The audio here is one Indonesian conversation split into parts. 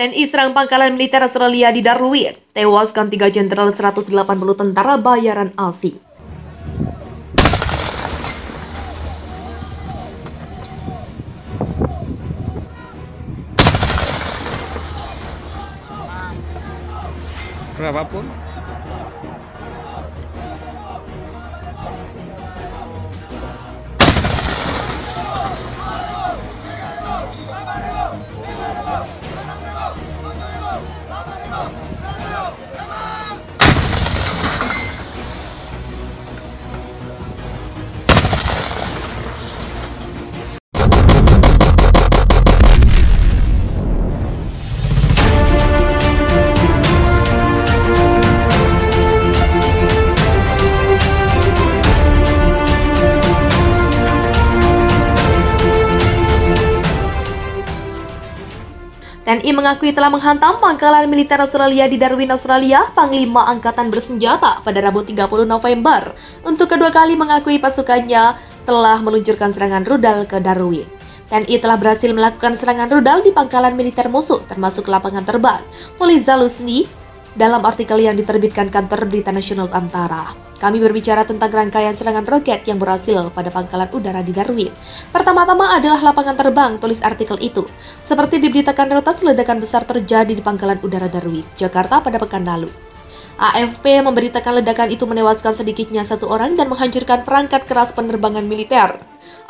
TNI serang pangkalan militer Australia di Darwin, tewaskan 3 jenderal 180 tentara bayaran asing. Berapapun TNI mengakui telah menghantam pangkalan militer Australia di Darwin, Australia. Panglima Angkatan Bersenjata pada Rabu 30 November untuk kedua kali mengakui pasukannya telah meluncurkan serangan rudal ke Darwin. TNI telah berhasil melakukan serangan rudal di pangkalan militer musuh, termasuk lapangan terbang, tulis Zaluzny dalam artikel yang diterbitkan Kantor Berita Nasional Antara. Kami berbicara tentang rangkaian serangan roket yang berhasil pada pangkalan udara di Darwin. Pertama-tama adalah lapangan terbang, tulis artikel itu. Seperti diberitakan Reuters, ledakan besar terjadi di pangkalan udara Darwin, Jakarta pada pekan lalu. AFP memberitakan ledakan itu menewaskan sedikitnya 1 orang dan menghancurkan perangkat keras penerbangan militer.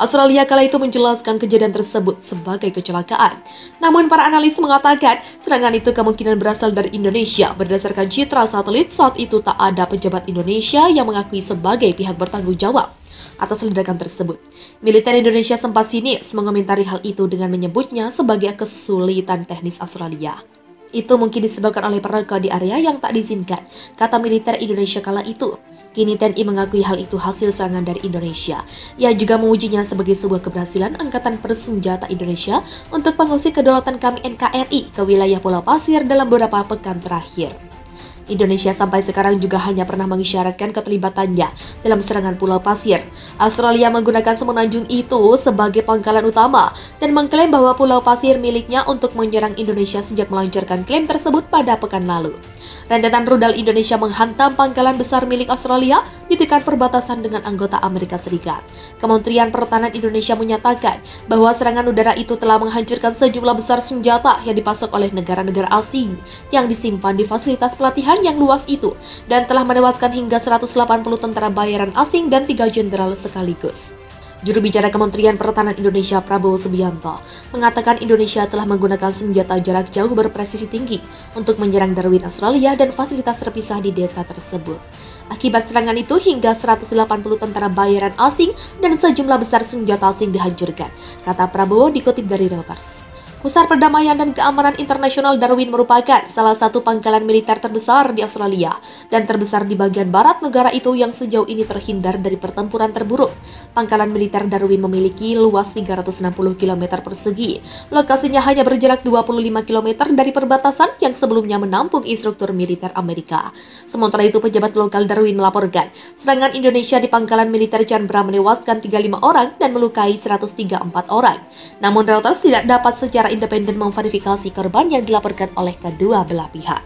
Australia kala itu menjelaskan kejadian tersebut sebagai kecelakaan. Namun para analis mengatakan serangan itu kemungkinan berasal dari Indonesia. Berdasarkan citra satelit, saat itu tak ada pejabat Indonesia yang mengakui sebagai pihak bertanggung jawab atas ledakan tersebut. Militer Indonesia sempat sinis mengomentari hal itu dengan menyebutnya sebagai kesulitan teknis Australia. Itu mungkin disebabkan oleh perangkat di area yang tak diizinkan, kata militer Indonesia kala itu. Kini TNI mengakui hal itu hasil serangan dari Indonesia. Ia juga memujinya sebagai sebuah keberhasilan Angkatan Bersenjata Indonesia untuk mengusir kedaulatan kami NKRI ke wilayah Pulau Pasir dalam beberapa pekan terakhir. Indonesia sampai sekarang juga hanya pernah mengisyaratkan keterlibatannya dalam serangan Pulau Pasir. Australia menggunakan semenanjung itu sebagai pangkalan utama dan mengklaim bahwa Pulau Pasir miliknya untuk menyerang Indonesia sejak melancarkan klaim tersebut pada pekan lalu. Rentetan rudal Indonesia menghantam pangkalan besar milik Australia di dekat perbatasan dengan anggota Amerika Serikat. Kementerian Pertahanan Indonesia menyatakan bahwa serangan udara itu telah menghancurkan sejumlah besar senjata yang dipasok oleh negara-negara asing yang disimpan di fasilitas pelatihan yang luas itu dan telah menewaskan hingga 180 tentara bayaran asing dan 3 jenderal sekaligus. Juru bicara Kementerian Pertahanan Indonesia Prabowo Subianto mengatakan Indonesia telah menggunakan senjata jarak jauh berpresisi tinggi untuk menyerang Darwin, Australia dan fasilitas terpisah di desa tersebut. Akibat serangan itu hingga 180 tentara bayaran asing dan sejumlah besar senjata asing dihancurkan, kata Prabowo dikutip dari Reuters. Pusat Perdamaian dan Keamanan Internasional Darwin merupakan salah satu pangkalan militer terbesar di Australia dan terbesar di bagian barat negara itu yang sejauh ini terhindar dari pertempuran terburuk. Pangkalan militer Darwin memiliki luas 360 km persegi. Lokasinya hanya berjarak 25 km dari perbatasan yang sebelumnya menampung instruktur militer Amerika. Sementara itu, pejabat lokal Darwin melaporkan serangan Indonesia di pangkalan militer Canberra menewaskan 35 orang dan melukai 134 orang. Namun Reuters tidak dapat secara independen memverifikasi korban yang dilaporkan oleh kedua belah pihak.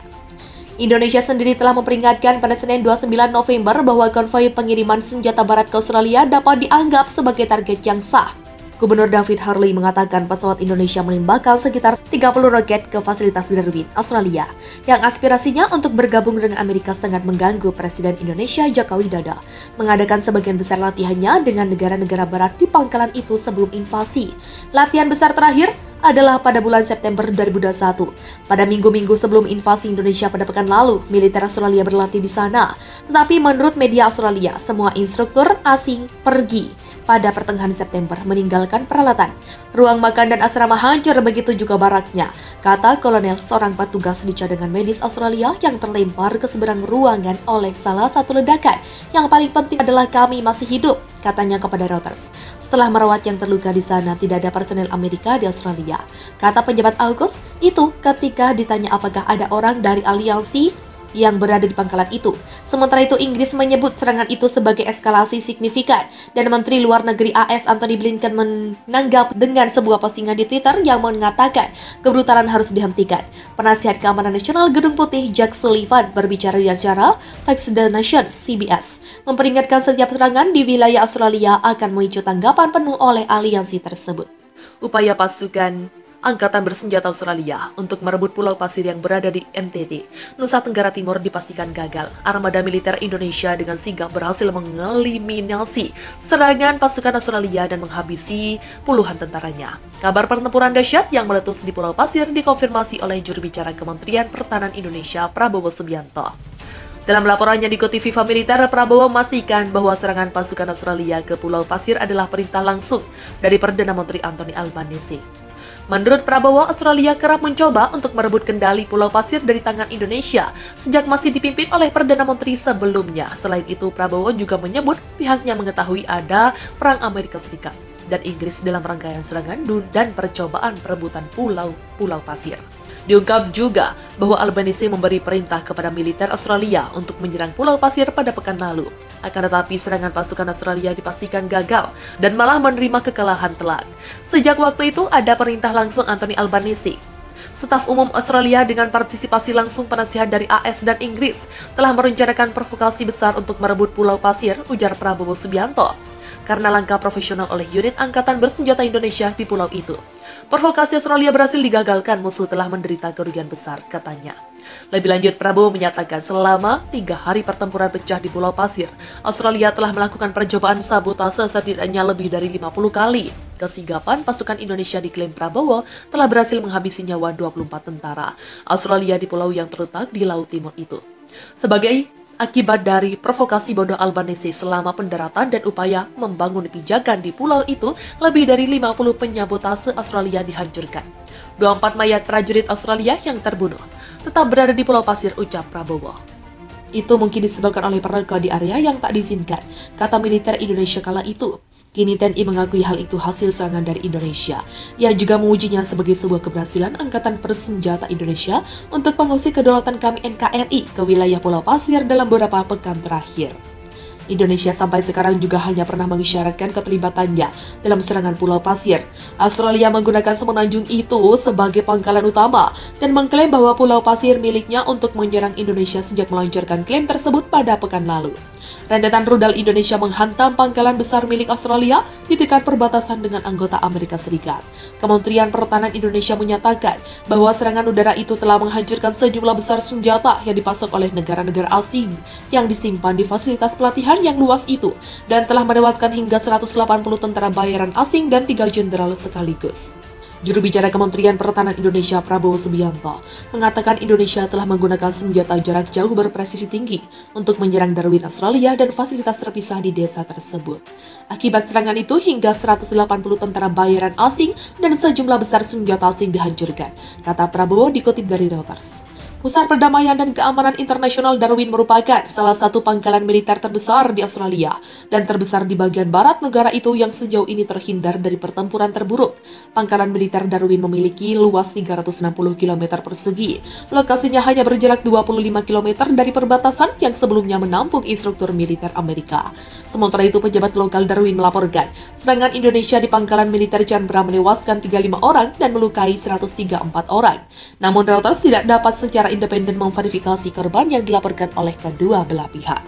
Indonesia sendiri telah memperingatkan pada Senin 29 November bahwa konvoi pengiriman senjata barat ke Australia dapat dianggap sebagai target yang sah. Gubernur David Harley mengatakan pesawat Indonesia menembakkan sekitar 30 roket ke fasilitas di Darwin, Australia, yang aspirasinya untuk bergabung dengan Amerika sangat mengganggu Presiden Indonesia Joko Widodo mengadakan sebagian besar latihannya dengan negara-negara barat di pangkalan itu sebelum invasi. Latihan besar terakhir adalah pada bulan September 2021. Pada minggu-minggu sebelum invasi Indonesia pada pekan lalu, militer Australia berlatih di sana. Tetapi menurut media Australia, semua instruktur asing pergi pada pertengahan September meninggalkan peralatan. Ruang makan dan asrama hancur, begitu juga baraknya, kata Kolonel seorang petugas di cadangan medis Australia yang terlempar ke seberang ruangan oleh salah satu ledakan. Yang paling penting adalah kami masih hidup, katanya kepada Reuters. Setelah merawat yang terluka di sana, tidak ada personel Amerika di Australia, kata pejabat AUKUS itu ketika ditanya apakah ada orang dari aliansi yang berada di pangkalan itu. Sementara itu, Inggris menyebut serangan itu sebagai eskalasi signifikan, dan Menteri Luar Negeri AS Antony Blinken menanggap dengan sebuah postingan di Twitter yang mengatakan kebrutalan harus dihentikan. Penasihat Keamanan Nasional Gedung Putih Jack Sullivan berbicara di acara Fox the Nation CBS, memperingatkan setiap serangan di wilayah Australia akan memicu tanggapan penuh oleh aliansi tersebut. Upaya pasukan Angkatan Bersenjata Australia untuk merebut Pulau Pasir yang berada di NTT, Nusa Tenggara Timur dipastikan gagal. Armada militer Indonesia dengan sigap berhasil mengeliminasi serangan pasukan Australia dan menghabisi puluhan tentaranya. Kabar pertempuran dahsyat yang meletus di Pulau Pasir dikonfirmasi oleh juru bicara Kementerian Pertahanan Indonesia, Prabowo Subianto. Dalam laporannya dikutip Viva Militer, Prabowo memastikan bahwa serangan pasukan Australia ke Pulau Pasir adalah perintah langsung dari Perdana Menteri Anthony Albanese. Menurut Prabowo, Australia kerap mencoba untuk merebut kendali Pulau Pasir dari tangan Indonesia sejak masih dipimpin oleh Perdana Menteri sebelumnya. Selain itu, Prabowo juga menyebut pihaknya mengetahui ada perang Amerika Serikat dan Inggris dalam rangkaian serangan dan percobaan perebutan Pulau Pasir. Diungkap juga bahwa Albanese memberi perintah kepada militer Australia untuk menyerang Pulau Pasir pada pekan lalu. Akan tetapi serangan pasukan Australia dipastikan gagal dan malah menerima kekalahan telak. Sejak waktu itu ada perintah langsung Anthony Albanese. Staf Umum Australia dengan partisipasi langsung penasihat dari AS dan Inggris telah merencanakan provokasi besar untuk merebut Pulau Pasir, ujar Prabowo Subianto, karena langkah profesional oleh unit Angkatan Bersenjata Indonesia di pulau itu. Provokasi Australia berhasil digagalkan, musuh telah menderita kerugian besar, katanya. Lebih lanjut, Prabowo menyatakan selama 3 hari pertempuran pecah di Pulau Pasir, Australia telah melakukan percobaan sabotase setidaknya lebih dari 50 kali. Kesigapan pasukan Indonesia diklaim Prabowo telah berhasil menghabisi nyawa 24 tentara Australia di pulau yang terletak di Laut Timur itu. Sebagai akibat dari provokasi bodoh Albanese selama pendaratan dan upaya membangun pijakan di pulau itu, lebih dari 50 penyabotase Australia dihancurkan. 24 mayat prajurit Australia yang terbunuh tetap berada di Pulau Pasir, ucap Prabowo. Itu mungkin disebabkan oleh mereka di area yang tak diizinkan, kata militer Indonesia kala itu. Kini TNI mengakui hal itu hasil serangan dari Indonesia. Ia juga memujinya sebagai sebuah keberhasilan Angkatan Bersenjata Indonesia untuk mengusir kedaulatan kami NKRI ke wilayah Pulau Pasir dalam beberapa pekan terakhir. Indonesia sampai sekarang juga hanya pernah mengisyaratkan keterlibatannya dalam serangan Pulau Pasir. Australia menggunakan semenanjung itu sebagai pangkalan utama dan mengklaim bahwa Pulau Pasir miliknya untuk menyerang Indonesia sejak meluncurkan klaim tersebut pada pekan lalu. Rentetan rudal Indonesia menghantam pangkalan besar milik Australia di dekat perbatasan dengan anggota Amerika Serikat. Kementerian Pertahanan Indonesia menyatakan bahwa serangan udara itu telah menghancurkan sejumlah besar senjata yang dipasok oleh negara-negara asing yang disimpan di fasilitas pelatihan yang luas itu dan telah menewaskan hingga 180 tentara bayaran asing dan 3 jenderal sekaligus. Juru bicara Kementerian Pertahanan Indonesia Prabowo Subianto mengatakan Indonesia telah menggunakan senjata jarak jauh berpresisi tinggi untuk menyerang Darwin Australia dan fasilitas terpisah di desa tersebut. Akibat serangan itu hingga 180 tentara bayaran asing dan sejumlah besar senjata asing dihancurkan, kata Prabowo dikutip dari Reuters. Pusat Perdamaian dan Keamanan Internasional Darwin merupakan salah satu pangkalan militer terbesar di Australia dan terbesar di bagian barat negara itu yang sejauh ini terhindar dari pertempuran terburuk. Pangkalan militer Darwin memiliki luas 360 km persegi. Lokasinya hanya berjarak 25 km dari perbatasan yang sebelumnya menampung instruktur militer Amerika. Sementara itu, pejabat lokal Darwin melaporkan serangan Indonesia di pangkalan militer Canberra menewaskan 35 orang dan melukai 134 orang. Namun Reuters tidak dapat secara independen memverifikasi korban yang dilaporkan oleh kedua belah pihak.